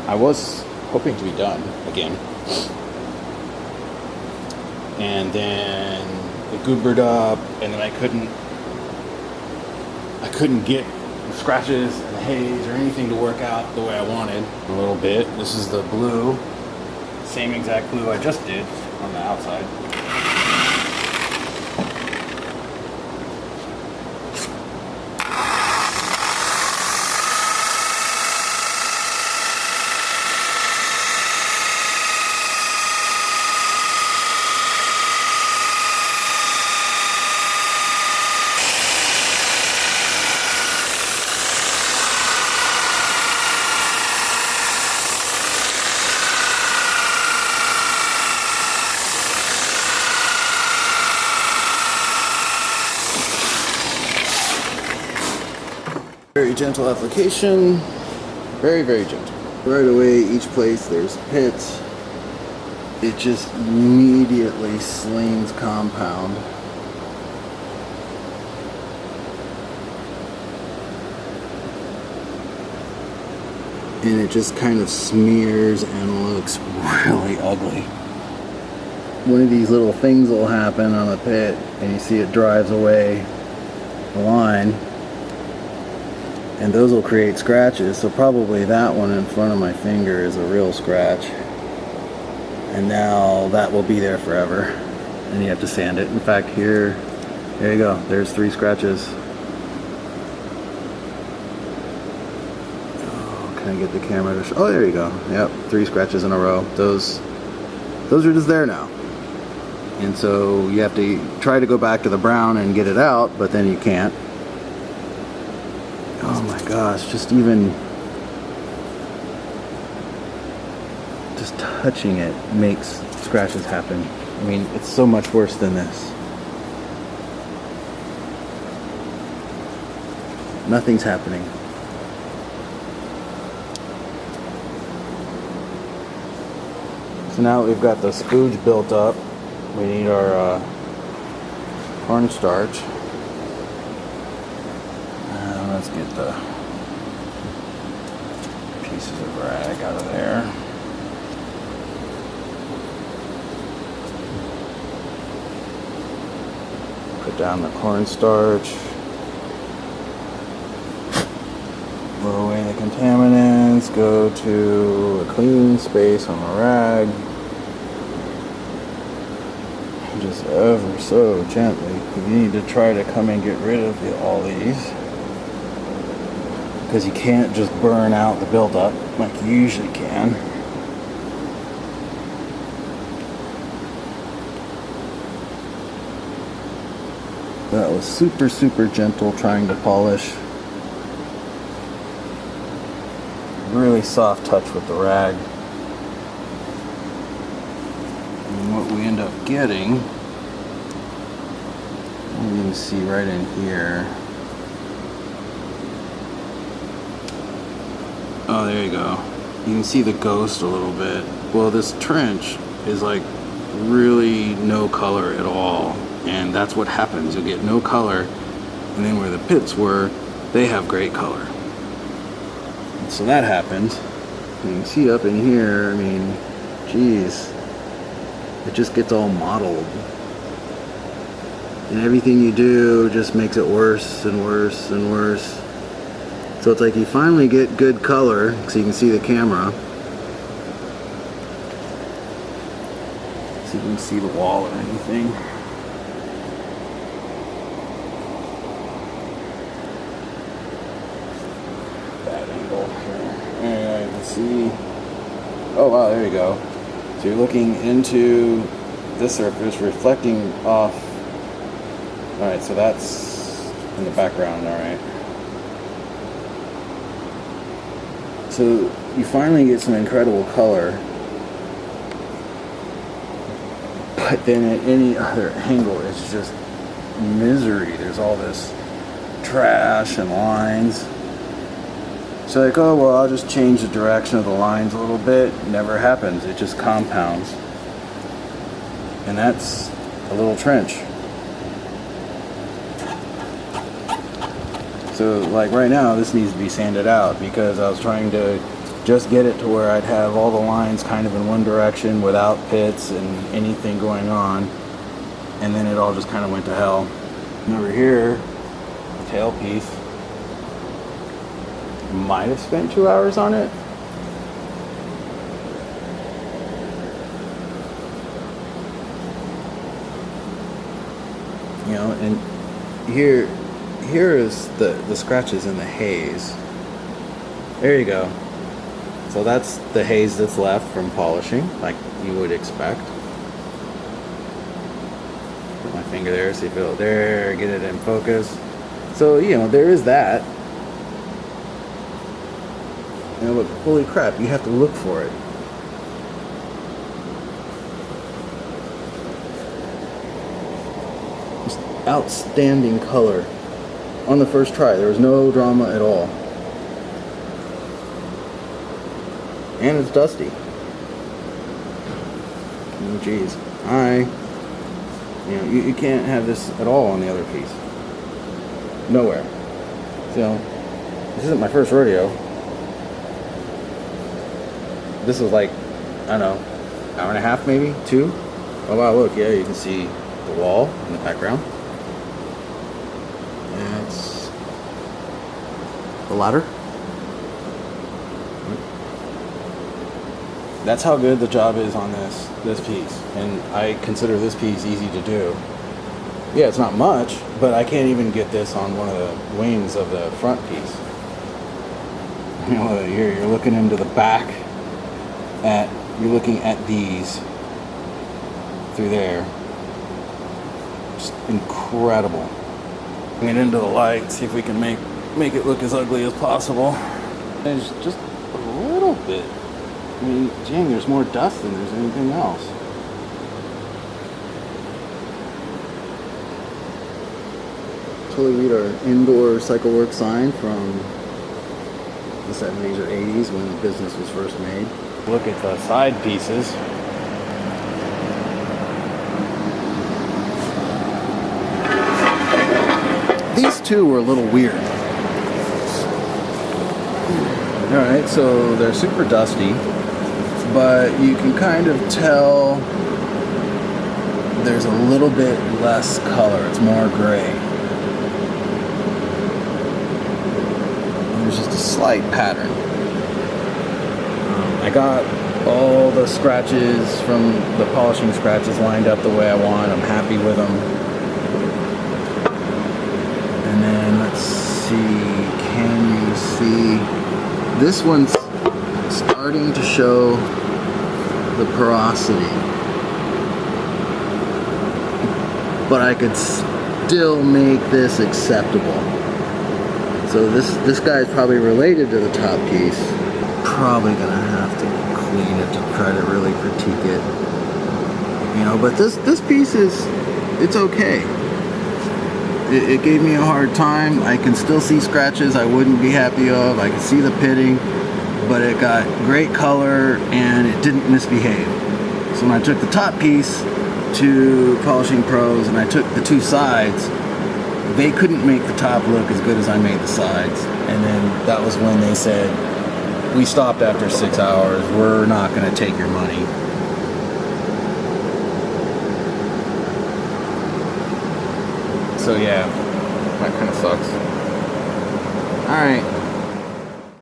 I was hoping to be done again. And then it goobered up, and then I couldn't get the scratches and the haze or anything to work out the way I wanted. A little bit. This is the blue, same exact blue I just did on the outside. Very gentle application, very, very gentle. Right away, each place there's pits. It just immediately slings compound. And it just kind of smears and looks really ugly. One of these little things will happen on the pit, and you see it drives away the line. And those will create scratches, so probably that one in front of my finger is a real scratch. And now that will be there forever. And you have to sand it. In fact, there you go. There's 3 scratches. Oh, can I get the camera to show? Oh, there you go. Yep, 3 scratches in a row. Those are just there now. And so you have to try to go back to the brown and get it out, but then you can't. Oh my gosh, just touching it makes scratches happen. I mean, it's so much worse than this. Nothing's happening. So now we've got the spooge built up. We need our cornstarch. Let's get the pieces of rag out of there. Put down the cornstarch. Blow away the contaminants. Go to a clean space on the rag. Just ever so gently. You need to try to come and get rid of all these. Because you can't just burn out the buildup like you usually can. That was super, super gentle trying to polish. Really soft touch with the rag. And what we end up getting, you can see right in here. Oh, there you go. You can see the ghost a little bit. Well, this trench is like really no color at all. And that's what happens. You'll get no color. And then where the pits were, they have great color. And so that happens. You can see up in here, I mean, geez. It just gets all mottled. And everything you do just makes it worse and worse and worse. So it's like you finally get good color, so you can see the camera. So you can see the wall or anything. Bad angle here. Alright, let's see. Oh wow, there you go. So you're looking into this surface, reflecting off. Alright, so that's in the background, alright. So you finally get some incredible color, but then at any other angle it's just misery. There's all this trash and lines. So like, oh well, I'll just change the direction of the lines a little bit. Never happens. It just compounds. And that's a little trench. So like right now this needs to be sanded out because I was trying to just get it to where I'd have all the lines kind of in one direction without pits and anything going on, and then it all just kind of went to hell. And over here, the tail piece, might have spent 2 hours on it. You know, and here is the scratches in the haze. There you go. So that's the haze that's left from polishing, like you would expect. Put my finger there, see if it'll, there, get it in focus. So, you know, there is that. You know, but holy crap, you have to look for it. Just outstanding color. On the first try, there was no drama at all. And it's dusty. Oh geez. You know, you can't have this at all on the other piece. Nowhere. So, this isn't my first rodeo. This was like, I don't know, hour and a half maybe, 2. Oh wow, look, yeah, you can see the wall in the background. And it's the ladder. That's how good the job is on this piece, and I consider this piece easy to do. Yeah, it's not much, but I can't even get this on one of the wings of the front piece. You know, you're looking into the back you're looking at these through there. Just incredible. Get into the light, see if we can make it look as ugly as possible. There's just a little bit. I mean, dang, there's more dust than there's anything else. Totally read our indoor cycle work sign from the 70s or 80s when the business was first made. Look at the side pieces. These two were a little weird. Alright, so they're super dusty, but you can kind of tell there's a little bit less color. It's more gray. There's just a slight pattern. I got all the scratches from the polishing scratches lined up the way I want. I'm happy with them. And then let's see, can you see? This one's starting to show the porosity. But I could still make this acceptable. So this guy's probably related to the top piece. Probably gonna have to clean it to try to really critique it. You know, but this piece it's okay. It gave me a hard time. I can still see scratches I wouldn't be happy of. I can see the pitting, but it got great color and it didn't misbehave. So when I took the top piece to Polishing Pros and I took the two sides, they couldn't make the top look as good as I made the sides. And then that was when they said, we stopped after 6 hours, we're not going to take your money. So yeah, that kind of sucks. Alright,